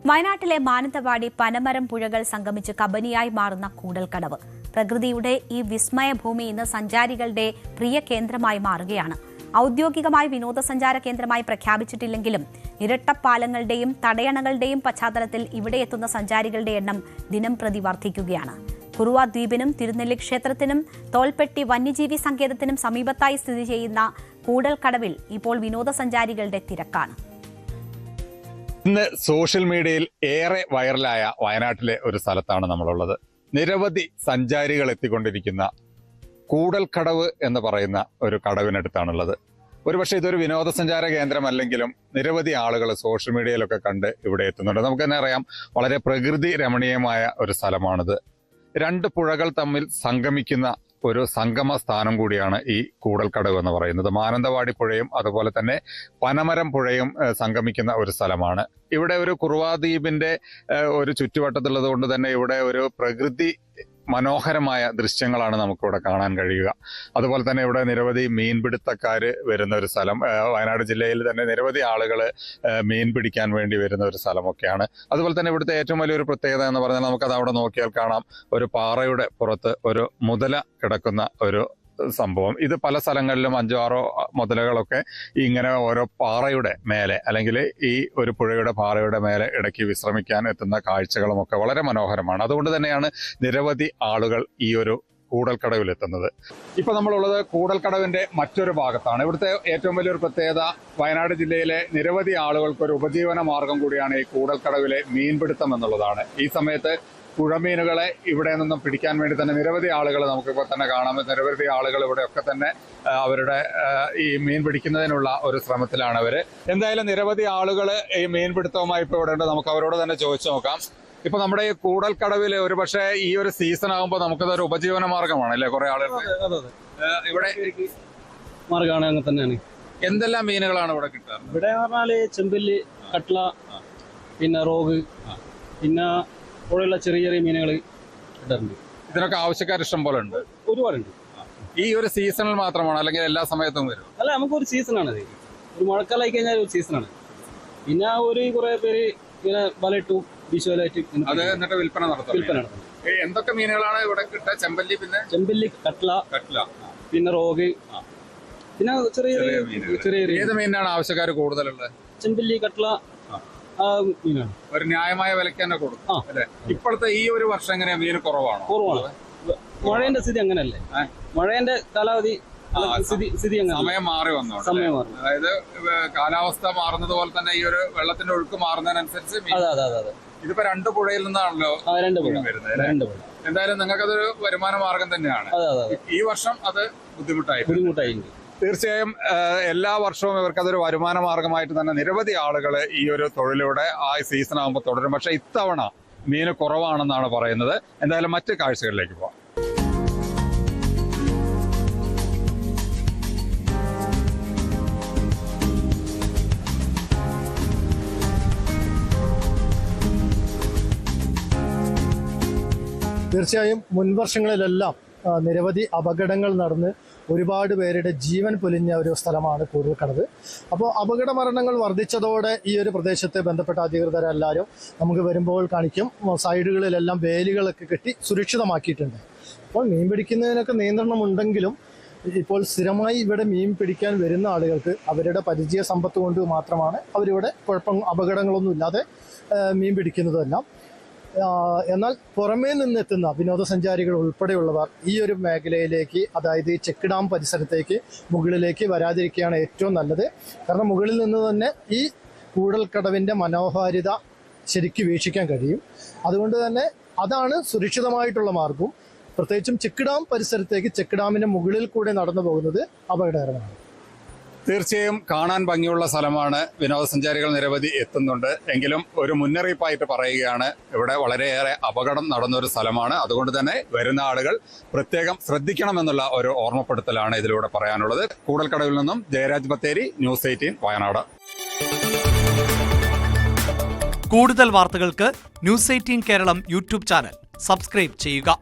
വയനാട്ടിലെ മാനന്തവാടി പനമരം പുഴകൾ സംഗമിച്ച് കബനിയായി മാറുന്ന കൂടൽക്കടവ്. പ്രകൃതിയുടെ ഈ വിസ്മയ ഭൂമി ഇന്ന് സഞ്ചാരികളുടെ പ്രിയ കേന്ദ്രമായി മാറുകയാണ്. ഔദ്യോഗികമായി വിനോദസഞ്ചാര കേന്ദ്രമായി പ്രഖ്യാപിച്ചിട്ടില്ലെങ്കിലും ഇരട്ടപ്പാലങ്ങളുടെയും തടയണകളുടെയും പശ്ചാത്തലത്തിൽ ഇവിടെ എത്തുന്ന സഞ്ചാരികളുടെ എണ്ണം ദിനം പ്രതി വർദ്ധിക്കുകയാണ്. കുറുവ ദ്വീപിനും തിരുനെല്ലി ക്ഷേത്രത്തിനും തോൽപ്പെട്ടി വന്യജീവി സങ്കേതത്തിനും സമീപത്തായി സ്ഥിതി ചെയ്യുന്ന കൂടൽക്കടവിൽ ഇപ്പോൾ വിനോദസഞ്ചാരികളുടെ തിരക്കാണ്. ഇന്ന് സോഷ്യൽ മീഡിയയിൽ ഏറെ വൈറലായ വയനാട്ടിലെ ഒരു സ്ഥലത്താണ് നമ്മളുള്ളത്. നിരവധി സഞ്ചാരികൾ എത്തിക്കൊണ്ടിരിക്കുന്ന കൂടൽക്കടവ് എന്ന് പറയുന്ന ഒരു കടവിനടുത്താണുള്ളത്. ഒരുപക്ഷെ ഇതൊരു വിനോദസഞ്ചാര കേന്ദ്രമല്ലെങ്കിലും നിരവധി ആളുകൾ സോഷ്യൽ മീഡിയയിലൊക്കെ കണ്ട് ഇവിടെ എത്തുന്നുണ്ട്. നമുക്ക് തന്നെ അറിയാം, വളരെ പ്രകൃതി രമണീയമായ ഒരു സ്ഥലമാണിത്. രണ്ട് പുഴകൾ തമ്മിൽ സംഗമിക്കുന്ന ഒരു സംഗമ സ്ഥാനം കൂടിയാണ് ഈ കൂടൽക്കടവ് എന്ന് പറയുന്നത്. മാനന്തവാടി പുഴയും അതുപോലെ തന്നെ പനമരം പുഴയും സംഗമിക്കുന്ന ഒരു സ്ഥലമാണ്. ഇവിടെ ഒരു കുറുവാ ദ്വീപിന്റെ ഒരു ചുറ്റുവട്ടത്തുള്ളത് കൊണ്ട് തന്നെ ഇവിടെ ഒരു പ്രകൃതി മനോഹരമായ ദൃശ്യങ്ങളാണ് നമുക്കിവിടെ കാണാൻ കഴിയുക. അതുപോലെ തന്നെ ഇവിടെ നിരവധി മീൻപിടുത്തക്കാർ വരുന്ന ഒരു സ്ഥലം, വയനാട് ജില്ലയിൽ തന്നെ നിരവധി ആളുകൾ മീൻ പിടിക്കാൻ വേണ്ടി വരുന്ന ഒരു സ്ഥലമൊക്കെയാണ്. അതുപോലെ തന്നെ ഇവിടുത്തെ ഏറ്റവും വലിയൊരു പ്രത്യേകത എന്ന് പറഞ്ഞാൽ നമുക്കത് അവിടെ നോക്കിയാൽ കാണാം, ഒരു പാറയുടെ പുറത്ത് ഒരു മുതല കിടക്കുന്ന ഒരു സംഭവം. ഇത് പല സ്ഥലങ്ങളിലും 5-6 മുതലകളൊക്കെ ഇങ്ങനെ ഓരോ പാറയുടെ മേലെ അല്ലെങ്കിൽ ഈ ഒരു പുഴയുടെ പാറയുടെ മേലെ ഇടയ്ക്ക് വിശ്രമിക്കാൻ എത്തുന്ന കാഴ്ചകളുമൊക്കെ വളരെ മനോഹരമാണ്. അതുകൊണ്ട് തന്നെയാണ് നിരവധി ആളുകൾ ഈ ഒരു കൂടൽക്കടവിൽ എത്തുന്നത്. ഇപ്പൊ നമ്മളുള്ളത് കൂടൽക്കടവിന്റെ മറ്റൊരു ഭാഗത്താണ്. ഇവിടുത്തെ ഏറ്റവും വലിയൊരു പ്രത്യേകത വയനാട് ജില്ലയിലെ നിരവധി ആളുകൾക്ക് ഒരു ഉപജീവന മാർഗം കൂടിയാണ് ഈ കൂടൽക്കടവിലെ മീൻപിടുത്തം എന്നുള്ളതാണ്. ഈ സമയത്ത് പുഴമീനുകളെ ഇവിടെ നിന്നും പിടിക്കാൻ വേണ്ടി തന്നെ നിരവധി ആളുകൾ നമുക്കിപ്പോൾ തന്നെ കാണാം. നിരവധി ആളുകൾ ഇവിടെയൊക്കെ തന്നെ അവരുടെ ഈ മീൻ പിടിക്കുന്നതിനുള്ള ഒരു ശ്രമത്തിലാണ് അവര്. എന്തായാലും നിരവധി ആളുകൾ ഈ മീൻപിടുത്തവുമായി ഇപ്പോൾ ഇവിടെ ഉണ്ട്. നമുക്ക് അവരോട് തന്നെ ചോദിച്ചു നോക്കാം. ഇപ്പൊ നമ്മുടെ ഈ കൂടൽക്കടവിൽ ഒരു പക്ഷേ ഈ ഒരു സീസൺ ആകുമ്പോൾ നമുക്കതൊരു ഉപജീവന മാർഗമാണ് അല്ലേ? കുറെ ആളുകൾ ഇവിടെ മാർഗമാണ്. അങ്ങനെ തന്നെയാണ്. എന്തെല്ലാം മീനുകളാണ് ഇവിടെ കിട്ടുക? ഇവിടെ പറഞ്ഞാല് ചെമ്പല്ലി, കട്ട്ള, പിന്നെ റോഗ്, പിന്നെ പുഴയുള്ള ചെറിയ ചെറിയ മീനുകൾ ഇടാറുണ്ട്. ഇതിനൊക്കെ ആവശ്യക്കാർ ഇഷ്ടം പോലെ ഉണ്ട്, ഒരുപാടുണ്ട്. ഈ ഒരു സീസണിൽ മാത്രമാണോ അല്ലെങ്കിൽ എല്ലാ സമയത്തും വരും? അല്ല, നമുക്കൊരു സീസണാണ്. ഒരു മഴക്കാലമായി കഴിഞ്ഞാൽ ഒരു സീസണാണ്. പിന്നെ ഒരു കുറെ പേര് ഇങ്ങനെ വലയിട്ടു വിഷുവലായിട്ട് അത് എന്നിട്ട് വിൽപ്പന നടത്തും. എന്തൊക്കെ മീനുകളാണ് ഇവിടെ കിട്ടുക? ചെമ്പല്ലി, കട്ട്ള, പിന്നെ റോഗ്, പിന്നെ ചെറിയ ചെറിയ ഏത് മീനാണ് ആവശ്യക്കാർ കൂടുതലുള്ളത്? ചെമ്പല്ലി, കട്ട്ള മീനാണ്. ഒരു ന്യായമായ വിലക്ക് തന്നെ കൊടുക്കും അല്ലെ? ഇപ്പോഴത്തെ ഈ ഒരു വർഷം എങ്ങനെയാ മീൻ കുറവാണ്? മഴേന്റെ സ്ഥിതി അങ്ങനല്ലേ? മഴേന്റെ കാലാവധി സ്ഥിതി സമയം മാറി വന്നു. അതായത് കാലാവസ്ഥ മാറുന്നത് പോലെ തന്നെ ഈ ഒരു വെള്ളത്തിന്റെ ഒഴുക്ക് മാറുന്നതിനനുസരിച്ച് ഇതിപ്പോ രണ്ട് പുഴയിൽ നിന്നാണല്ലോ വരുന്നത്. എന്തായാലും നിങ്ങൾക്കതൊരു വരുമാന മാർഗം തന്നെയാണ്. ഈ വർഷം അത് ബുദ്ധിമുട്ടായി. തീർച്ചയായും എല്ലാ വർഷവും ഇവർക്ക് അതൊരു വരുമാന മാർഗമായിട്ട് തന്നെ നിരവധി ആളുകൾ ഈ ഒരു തൊഴിലൂടെ ആ സീസൺ ആകുമ്പോൾ തുടരും. പക്ഷെ ഇത്തവണ മീന് കുറവാണെന്നാണ് പറയുന്നത്. എന്തായാലും മറ്റ് കാഴ്ചകളിലേക്ക് പോവാം. തീർച്ചയായും മുൻവർഷങ്ങളിലെല്ലാം നിരവധി അപകടങ്ങൾ നടന്ന് ഒരുപാട് പേരുടെ ജീവൻ പൊലിഞ്ഞ ഒരു സ്ഥലമാണ് കൂടൽക്കടവ്. അപ്പോൾ അപകട മരണങ്ങൾ വർദ്ധിച്ചതോടെ ഈ ഒരു പ്രദേശത്തെ ബന്ധപ്പെട്ട അധികൃതരെല്ലാവരും നമുക്ക് വരുമ്പോൾ കാണിക്കും, സൈഡുകളിലെല്ലാം വേലികളൊക്കെ കെട്ടി സുരക്ഷിതമാക്കിയിട്ടുണ്ട്. അപ്പോൾ മീൻ പിടിക്കുന്നതിനൊക്കെ നിയന്ത്രണമുണ്ടെങ്കിലും ഇപ്പോൾ സ്ഥിരമായി ഇവിടെ മീൻ പിടിക്കാൻ വരുന്ന ആളുകൾക്ക് അവരുടെ പരിചയ സമ്പത്ത് കൊണ്ട് മാത്രമാണ് അവരിവിടെ അപകടങ്ങളൊന്നും ഇല്ലാതെ മീൻ പിടിക്കുന്നതെല്ലാം. എന്നാൽ പുറമേ നിന്നെത്തുന്ന വിനോദസഞ്ചാരികൾ ഉൾപ്പെടെയുള്ളവർ ഈ ഒരു മേഖലയിലേക്ക്, അതായത് ഈ ചെക്ക് ഡാം പരിസരത്തേക്ക് മുകളിലേക്ക് വരാതിരിക്കുകയാണ് ഏറ്റവും നല്ലത്. കാരണം മുകളിൽ നിന്ന് തന്നെ ഈ കൂടൽക്കടവിൻ്റെ മനോഹാരിത ശരിക്കും വീക്ഷിക്കാൻ കഴിയും. അതുകൊണ്ട് തന്നെ അതാണ് സുരക്ഷിതമായിട്ടുള്ള മാർഗവും. പ്രത്യേകിച്ചും ചെക്ക് ഡാം പരിസരത്തേക്ക്, ചെക്ക് ഡാമിൻ്റെ മുകളിൽ കൂടെ നടന്നു പോകുന്നത് അപകടകരമാണ്. തീർച്ചയായും കാണാൻ ഭംഗിയുള്ള സ്ഥലമാണ്. വിനോദസഞ്ചാരികൾ നിരവധി എത്തുന്നുണ്ട്. എങ്കിലും ഒരു മുന്നറിയിപ്പായിട്ട് പറയുകയാണ്, ഇവിടെ വളരെയേറെ അപകടം നടന്നൊരു സ്ഥലമാണ്. അതുകൊണ്ട് തന്നെ വരുന്ന ആളുകൾ പ്രത്യേകം ശ്രദ്ധിക്കണമെന്നുള്ള ഒരു ഓർമ്മപ്പെടുത്തലാണ് ഇതിലൂടെ പറയാനുള്ളത്. കൂടൽക്കടവിൽ നിന്നും ജയരാജ് ബത്തേരി, ന്യൂസ് 18 വയനാട്. കൂടുതൽ വാർത്തകൾക്ക് news 18 Keralam YouTube channel subscribe ചെയ്യുക.